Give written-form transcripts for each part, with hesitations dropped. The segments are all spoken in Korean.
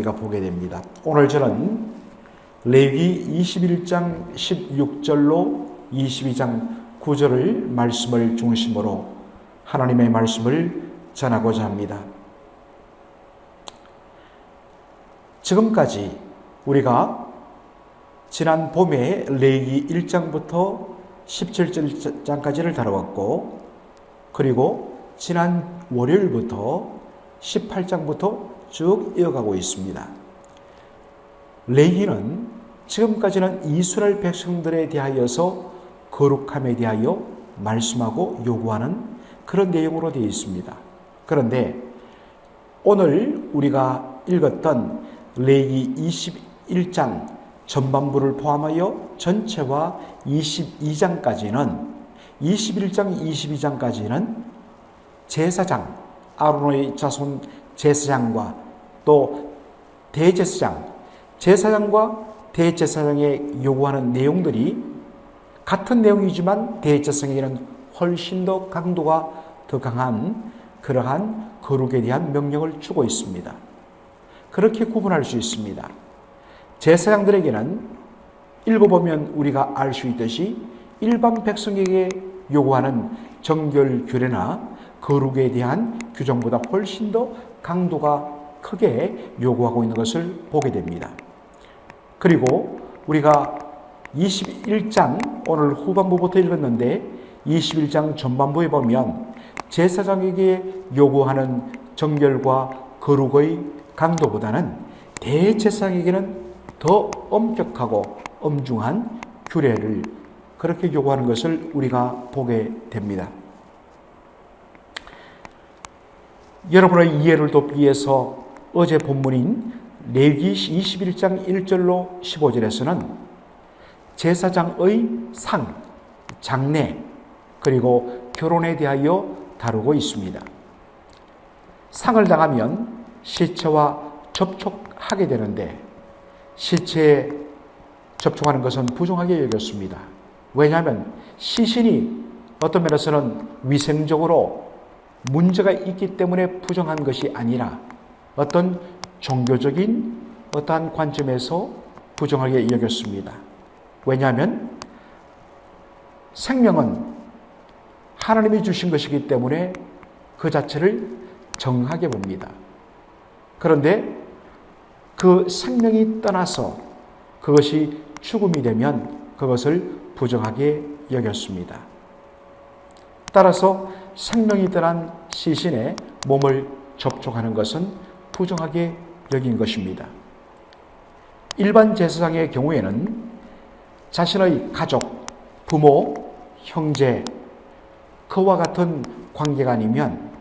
우리가 보게 됩니다. 오늘 저는 레위기 21장 16절로 22장 9절을 말씀을 중심으로 하나님의 말씀을 전하고자 합니다. 지금까지 우리가 지난 봄에 레위기 1장부터 17장까지를 다루었고, 그리고 지난 월요일부터 18장부터 쭉 이어가고 있습니다. 레위기는 지금까지는 이스라엘 백성들에 대하여서 거룩함에 대하여 말씀하고 요구하는 그런 내용으로 되어 있습니다. 그런데 오늘 우리가 읽었던 레위기 21장 전반부를 포함하여 전체와 22장까지는 21장, 22장까지는 제사장, 아론의 자손 제사장과 또 대제사장, 제사장과 대제사장에 요구하는 내용들이 같은 내용이지만 대제사장에게는 훨씬 더 강도가 더 강한 그러한 거룩에 대한 명령을 주고 있습니다. 그렇게 구분할 수 있습니다. 제사장들에게는 읽어보면 우리가 알 수 있듯이 일반 백성에게 요구하는 정결 규례나 거룩에 대한 규정보다 훨씬 더 강도가 크게 요구하고 있는 것을 보게 됩니다. 그리고 우리가 21장 오늘 후반부부터 읽었는데 21장 전반부에 보면 제사장에게 요구하는 정결과 거룩의 강도보다는 대제사장에게는 더 엄격하고 엄중한 규례를 그렇게 요구하는 것을 우리가 보게 됩니다. 여러분의 이해를 돕기 위해서 어제 본문인 레위기 21장 1절로 15절에서는 제사장의 상, 장례, 그리고 결혼에 대하여 다루고 있습니다. 상을 당하면 시체와 접촉하게 되는데 시체에 접촉하는 것은 부정하게 여겼습니다. 왜냐하면 시신이 어떤 면에서는 위생적으로 문제가 있기 때문에 부정한 것이 아니라 어떤 종교적인 어떠한 관점에서 부정하게 여겼습니다. 왜냐하면 생명은 하나님이 주신 것이기 때문에 그 자체를 정하게 봅니다. 그런데 그 생명이 떠나서 그것이 죽음이 되면 그것을 부정하게 여겼습니다. 따라서 생명이 떠난 시신의 몸을 접촉하는 것은 부정하게 여긴 것입니다. 일반 제사장의 경우에는 자신의 가족, 부모, 형제, 그와 같은 관계가 아니면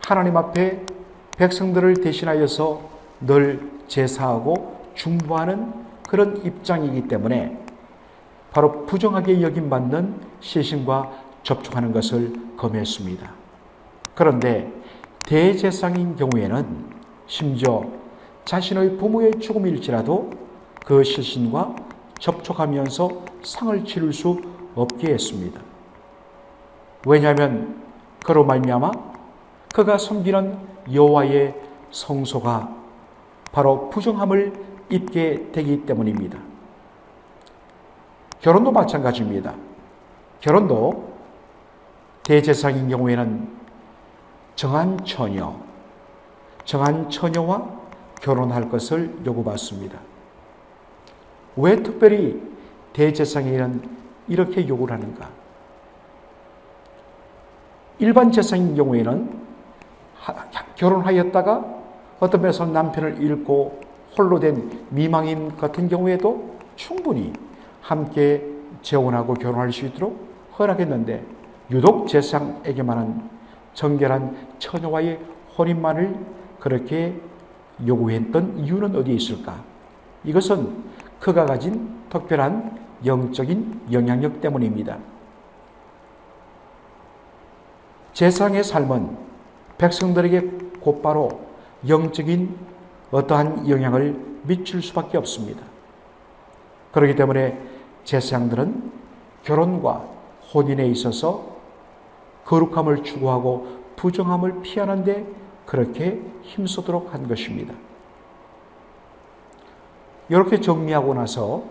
하나님 앞에 백성들을 대신하여서 늘 제사하고 중보하는 그런 입장이기 때문에 바로 부정하게 여김받는 시신과 접촉하는 것을 금했습니다. 그런데 대제사장인 경우에는 심지어 자신의 부모의 죽음일지라도 그 시신과 접촉하면서 상을 치를 수 없게 했습니다. 왜냐하면 그로 말미암아 그가 섬기는 여호와의 성소가 바로 부정함을 입게 되기 때문입니다. 결혼도 마찬가지입니다. 결혼도 대제사장인 경우에는 정한 처녀와 결혼할 것을 요구받습니다. 왜 특별히 대제사장에게는 이렇게 요구를 하는가? 일반 제사장인 경우에는 결혼하였다가 어떤 면에서 남편을 잃고 홀로 된 미망인 같은 경우에도 충분히 함께 재혼하고 결혼할 수 있도록 허락했는데 유독 제사장에게만은 정결한 처녀와의 혼인만을 그렇게 요구했던 이유는 어디에 있을까? 이것은 그가 가진 특별한 영적인 영향력 때문입니다. 제사장의 삶은 백성들에게 곧바로 영적인 어떠한 영향을 미칠 수밖에 없습니다. 그렇기 때문에 제사장들은 결혼과 혼인에 있어서 거룩함을 추구하고 부정함을 피하는데 그렇게 힘쓰도록 한 것입니다. 이렇게 정리하고 나서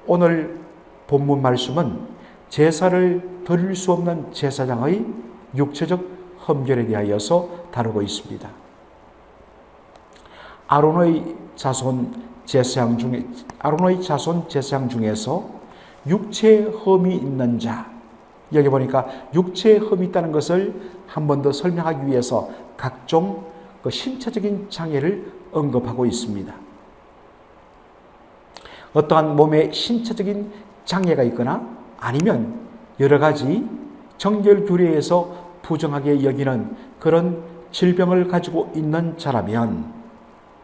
오늘 본문 말씀은 제사를 드릴 수 없는 제사장의 육체적 흠결에 대하여서 다루고 있습니다. 아론의 자손 제사장 중에서 육체의 흠이 있는 자, 여기 보니까 육체의 흠이 있다는 것을 한 번 더 설명하기 위해서 각종 그 신체적인 장애를 언급하고 있습니다. 어떠한 몸에 신체적인 장애가 있거나 아니면 여러 가지 정결 규례에서 부정하게 여기는 그런 질병을 가지고 있는 자라면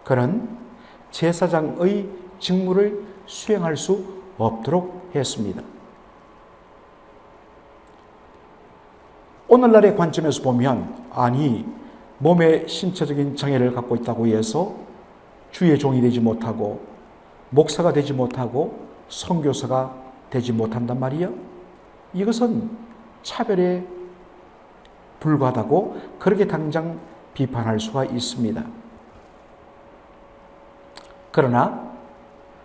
그는 제사장의 직무를 수행할 수 없도록 했습니다. 오늘날의 관점에서 보면 아니 몸에 신체적인 장애를 갖고 있다고 해서 주의 종이 되지 못하고 목사가 되지 못하고 선교사가 되지 못한단 말이야? 이것은 차별에 불과하다고 그렇게 당장 비판할 수가 있습니다. 그러나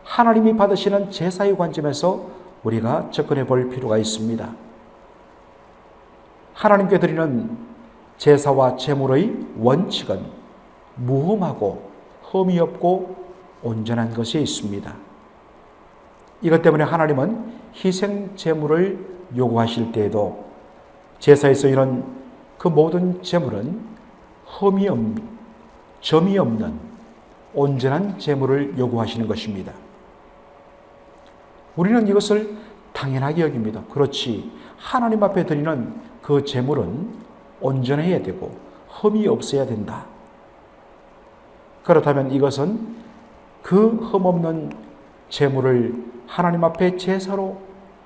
하나님이 받으시는 제사의 관점에서 우리가 접근해 볼 필요가 있습니다. 하나님께 드리는 제사와 제물의 원칙은 무흠하고 흠이 없고 온전한 것이 있습니다. 이것 때문에 하나님은 희생 제물을 요구하실 때에도 제사에서 이런 그 모든 제물은 흠이 없는, 점이 없는 온전한 제물을 요구하시는 것입니다. 우리는 이것을 당연하게 여깁니다. 그렇지, 하나님 앞에 드리는 그 제물은 온전해야 되고 흠이 없어야 된다. 그렇다면 이것은 그 흠없는 제물을 하나님 앞에 제사로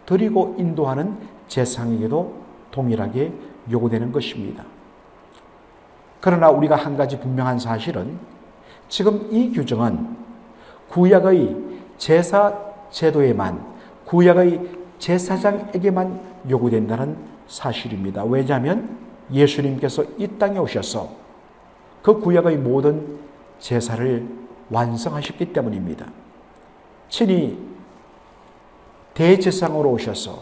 드리고 인도하는 제사장에게도 동일하게 요구되는 것입니다. 그러나 우리가 한 가지 분명한 사실은 지금 이 규정은 구약의 제사 제도에만, 구약의 제사장에게만 요구된다는 사실입니다. 왜냐하면 예수님께서 이 땅에 오셔서 그 구약의 모든 제사를 완성하셨기 때문입니다. 친히 대제사장으로 오셔서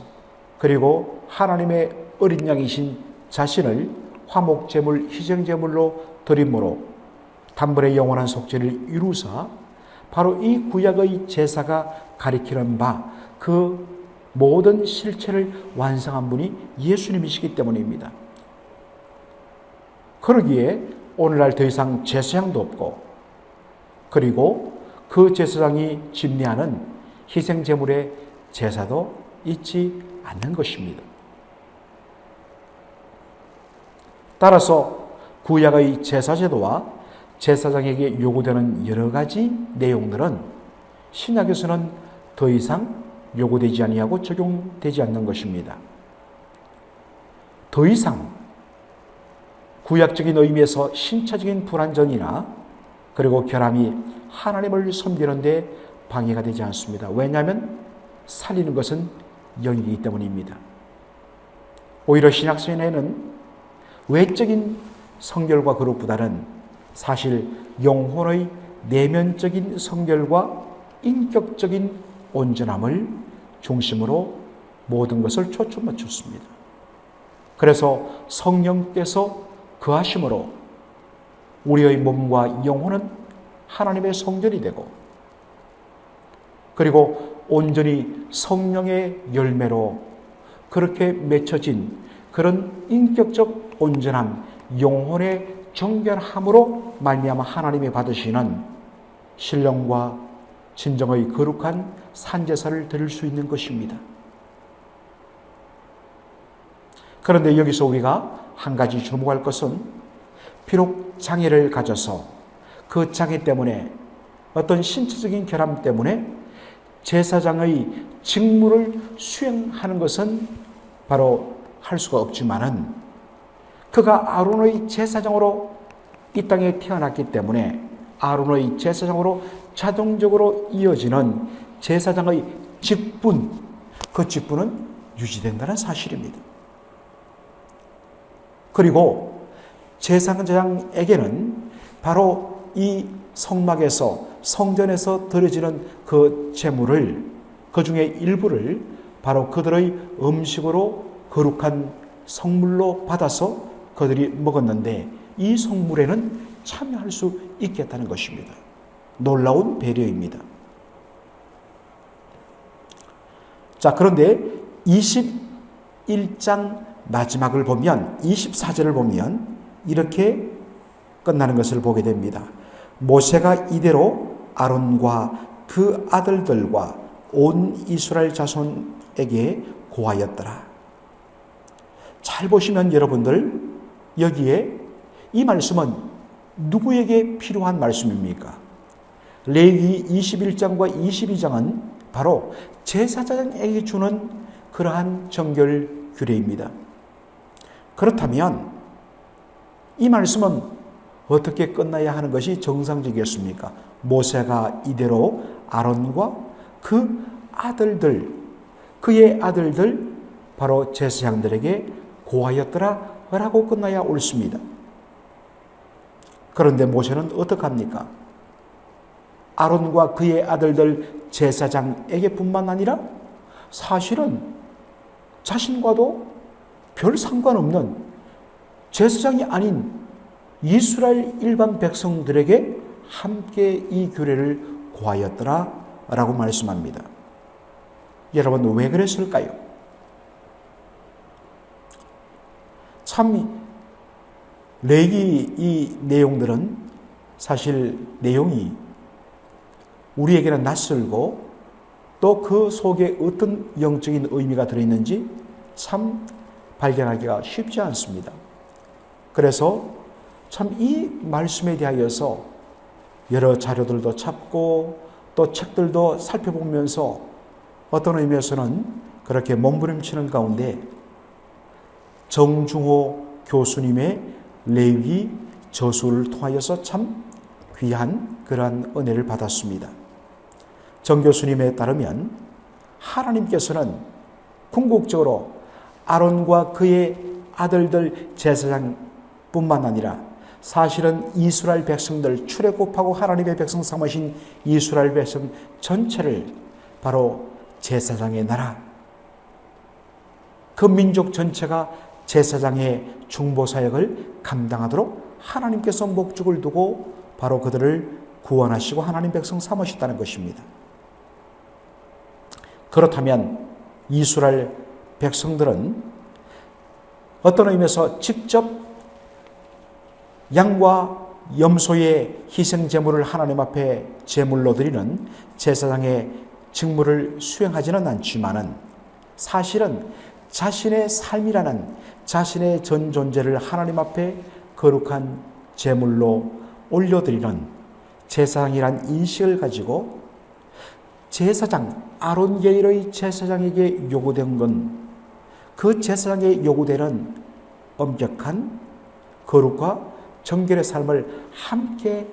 그리고 하나님의 어린 양이신 자신을 화목제물, 희생제물로 드림으로 단번에 영원한 속죄를 이루사 바로 이 구약의 제사가 가리키는 바 그 모든 실체를 완성한 분이 예수님이시기 때문입니다. 그러기에 오늘날 더 이상 제사장도 없고 그리고 그 제사장이 집례하는 희생제물의 제사도 있지 않는 것입니다. 따라서 구약의 제사제도와 제사장에게 요구되는 여러 가지 내용들은 신약에서는 더 이상 요구되지 아니하고 적용되지 않는 것입니다. 더 이상 구약적인 의미에서 신체적인 불완전이나 그리고 결함이 하나님을 섬기는 데 방해가 되지 않습니다. 왜냐하면 살리는 것은 영이기 때문입니다. 오히려 신약시대에는 외적인 성결과 그것보다는 사실 영혼의 내면적인 성결과 인격적인 온전함을 중심으로 모든 것을 초점 맞췄습니다. 그래서 성령께서 그하심으로 우리의 몸과 영혼은 하나님의 성전이 되고 그리고 온전히 성령의 열매로 그렇게 맺혀진 그런 인격적 온전함, 영혼의 정결함으로 말미암아 하나님이 받으시는 신령과 진정의 거룩한 산제사를 드릴 수 있는 것입니다. 그런데 여기서 우리가 한 가지 주목할 것은 비록 장애를 가져서 그 장애 때문에 어떤 신체적인 결함 때문에 제사장의 직무를 수행하는 것은 바로 할 수가 없지만은 그가 아론의 제사장으로 이 땅에 태어났기 때문에 아론의 제사장으로 자동적으로 이어지는 제사장의 직분, 그 직분은 유지된다는 사실입니다. 그리고 제사장에게는 바로 이 성막에서 성전에서 드려지는 그 제물을, 그 중에 일부를 바로 그들의 음식으로 거룩한 성물로 받아서 그들이 먹었는데 이 성물에는 참여할 수 있겠다는 것입니다. 놀라운 배려입니다. 자, 그런데 21장 마지막을 보면, 24절을 보면 이렇게 끝나는 것을 보게 됩니다. 모세가 이대로 아론과 그 아들들과 온 이스라엘 자손에게 고하였더라. 잘 보시면 여러분들, 여기에 이 말씀은 누구에게 필요한 말씀입니까? 레위기 21장과 22장은 바로 제사장에게 주는 그러한 정결 규례입니다. 그렇다면 이 말씀은 어떻게 끝나야 하는 것이 정상적이었습니까? 모세가 이대로 아론과 그 아들들, 그의 아들들 바로 제사장들에게 고하였더라 라고 끝나야 옳습니다. 그런데 모세는 어떡합니까? 아론과 그의 아들들 제사장에게 뿐만 아니라 사실은 자신과도 별 상관없는 제사장이 아닌 이스라엘 일반 백성들에게 함께 이 규례를 고하였더라 라고 말씀합니다. 여러분, 왜 그랬을까요? 참 레위기 이 내용들은 사실 내용이 우리에게는 낯설고 또 그 속에 어떤 영적인 의미가 들어있는지 참 발견하기가 쉽지 않습니다. 그래서 참 이 말씀에 대하여서 여러 자료들도 찾고 또 책들도 살펴보면서 어떤 의미에서는 그렇게 몸부림치는 가운데 정중호 교수님의 레위기 저수를 통하여서 참 귀한 그러한 은혜를 받았습니다. 정 교수님에 따르면 하나님께서는 궁극적으로 아론과 그의 아들들 제사장뿐만 아니라 사실은 이스라엘 백성들, 출애굽하고 하나님의 백성 삼으신 이스라엘 백성 전체를 바로 제사장의 나라, 그 민족 전체가 제사장의 중보사역을 감당하도록 하나님께서 목적을 두고 바로 그들을 구원하시고 하나님 백성 삼으셨다는 것입니다. 그렇다면 이스라엘 백성들은 어떤 의미에서 직접 양과 염소의 희생 제물을 하나님 앞에 제물로 드리는 제사장의 직무를 수행하지는 않지만은 사실은 자신의 삶이라는 자신의 전 존재를 하나님 앞에 거룩한 제물로 올려드리는 제사장이란 인식을 가지고 제사장, 아론 계열의 제사장에게 요구된 건 그 제사장에 요구되는 엄격한 거룩과 정결의 삶을 함께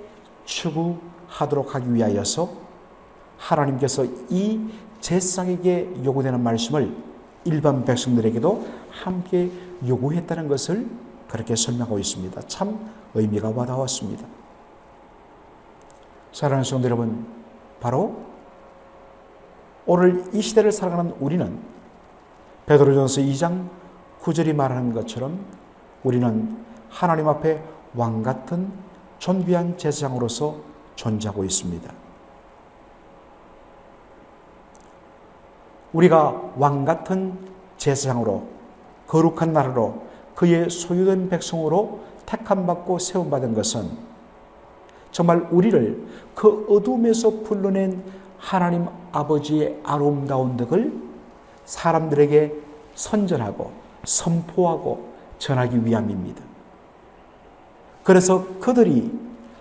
추구하도록 하기 위하여서 하나님께서 이 제사장에게 요구되는 말씀을 일반 백성들에게도 함께 요구했다는 것을 그렇게 설명하고 있습니다. 참 의미가 와닿았습니다. 사랑하는 성도 여러분, 바로 오늘 이 시대를 살아가는 우리는 베드로전서 2장 9절이 말하는 것처럼 우리는 하나님 앞에 왕같은 존귀한 제사장으로서 존재하고 있습니다. 우리가 왕같은 제사장으로, 거룩한 나라로, 그의 소유된 백성으로 택함받고 세움받은 것은 정말 우리를 그 어둠에서 불러낸 하나님 아버지의 아름다운 덕을 사람들에게 선전하고 선포하고 전하기 위함입니다. 그래서 그들이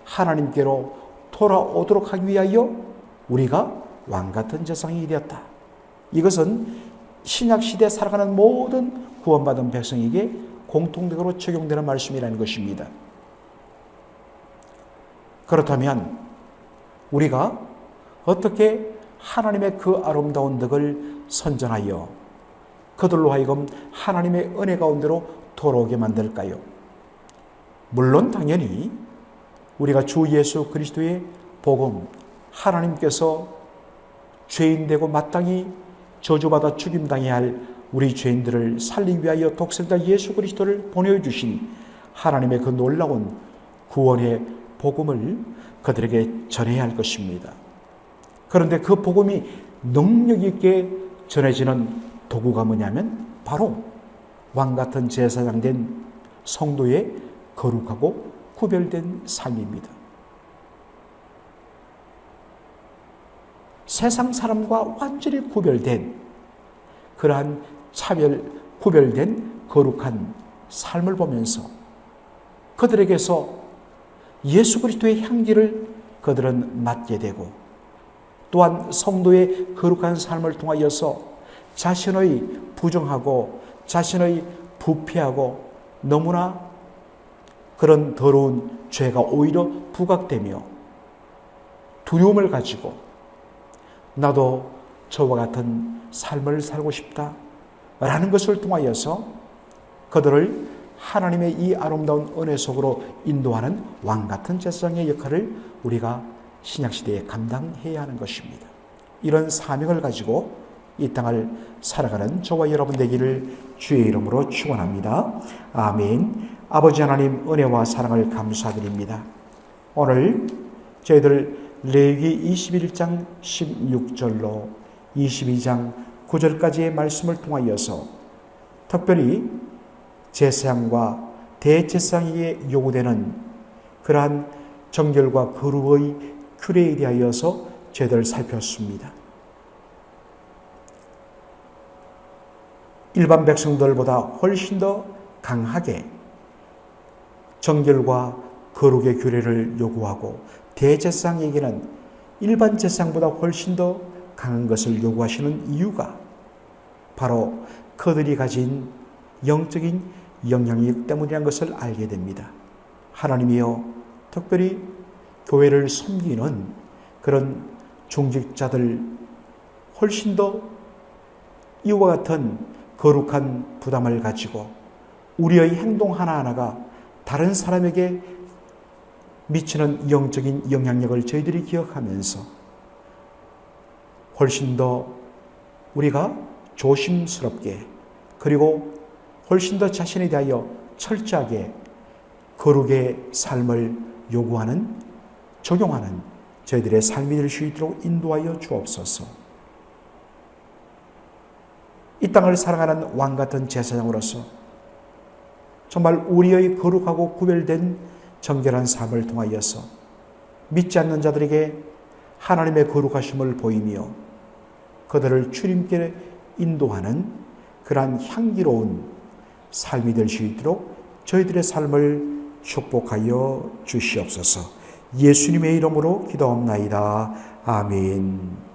하나님께로 돌아오도록 하기 위하여 우리가 왕같은 제사장이 되었다. 이것은 신약시대에 살아가는 모든 구원받은 백성에게 공통적으로 적용되는 말씀이라는 것입니다. 그렇다면 우리가 어떻게 하나님의 그 아름다운 덕을 선전하여 그들로 하여금 하나님의 은혜 가운데로 돌아오게 만들까요? 물론 당연히 우리가 주 예수 그리스도의 복음, 하나님께서 죄인 되고 마땅히 저주받아 죽임당해야 할 우리 죄인들을 살리기 위하여 독생자 예수 그리스도를 보내주신 하나님의 그 놀라운 구원의 복음을 그들에게 전해야 할 것입니다. 그런데 그 복음이 능력 있게 전해지는 도구가 뭐냐면 바로 왕같은 제사장 된 성도의 거룩하고 구별된 삶입니다. 세상 사람과 완전히 구별된 그러한 구별된 거룩한 삶을 보면서 그들에게서 예수 그리스도의 향기를 그들은 맡게 되고 또한 성도의 거룩한 삶을 통하여서 자신의 부정하고 자신의 부패하고 너무나 그런 더러운 죄가 오히려 부각되며 두려움을 가지고 나도 저와 같은 삶을 살고 싶다라는 것을 통하여서 그들을 하나님의 이 아름다운 은혜 속으로 인도하는 왕같은 제사장의 역할을 우리가 신약시대에 감당해야 하는 것입니다. 이런 사명을 가지고 이 땅을 살아가는 저와 여러분 되기를 주의 이름으로 축원합니다. 아멘. 아버지 하나님 은혜와 사랑을 감사드립니다. 오늘 저희들 레위기 21장 16절로 22장 9절까지의 말씀을 통하여서 특별히 제사장과 대제사장에게 요구되는 그러한 정결과 거룩의 규례에 대하여서 저희들 살폈습니다. 일반 백성들보다 훨씬 더 강하게 정결과 거룩의 규례를 요구하고 대제사장에게는 일반 제사장보다 훨씬 더 강한 것을 요구하시는 이유가 바로 그들이 가진 영적인 영향력 때문이라는 것을 알게 됩니다. 하나님이여 특별히 교회를 섬기는 그런 중직자들 훨씬 더 이와 같은 거룩한 부담을 가지고 우리의 행동 하나하나가 다른 사람에게 미치는 영적인 영향력을 저희들이 기억하면서 훨씬 더 우리가 조심스럽게 그리고 훨씬 더 자신에 대하여 철저하게 거룩의 삶을 요구하는 적용하는 저희들의 삶이 될 수 있도록 인도하여 주옵소서. 이 땅을 살아가는 왕같은 제사장으로서 정말 우리의 거룩하고 구별된 정결한 삶을 통하여서 믿지 않는 자들에게 하나님의 거룩하심을 보이며 그들을 주님께 인도하는 그러한 향기로운 삶이 될 수 있도록 저희들의 삶을 축복하여 주시옵소서. 예수님의 이름으로 기도합나이다. 아멘.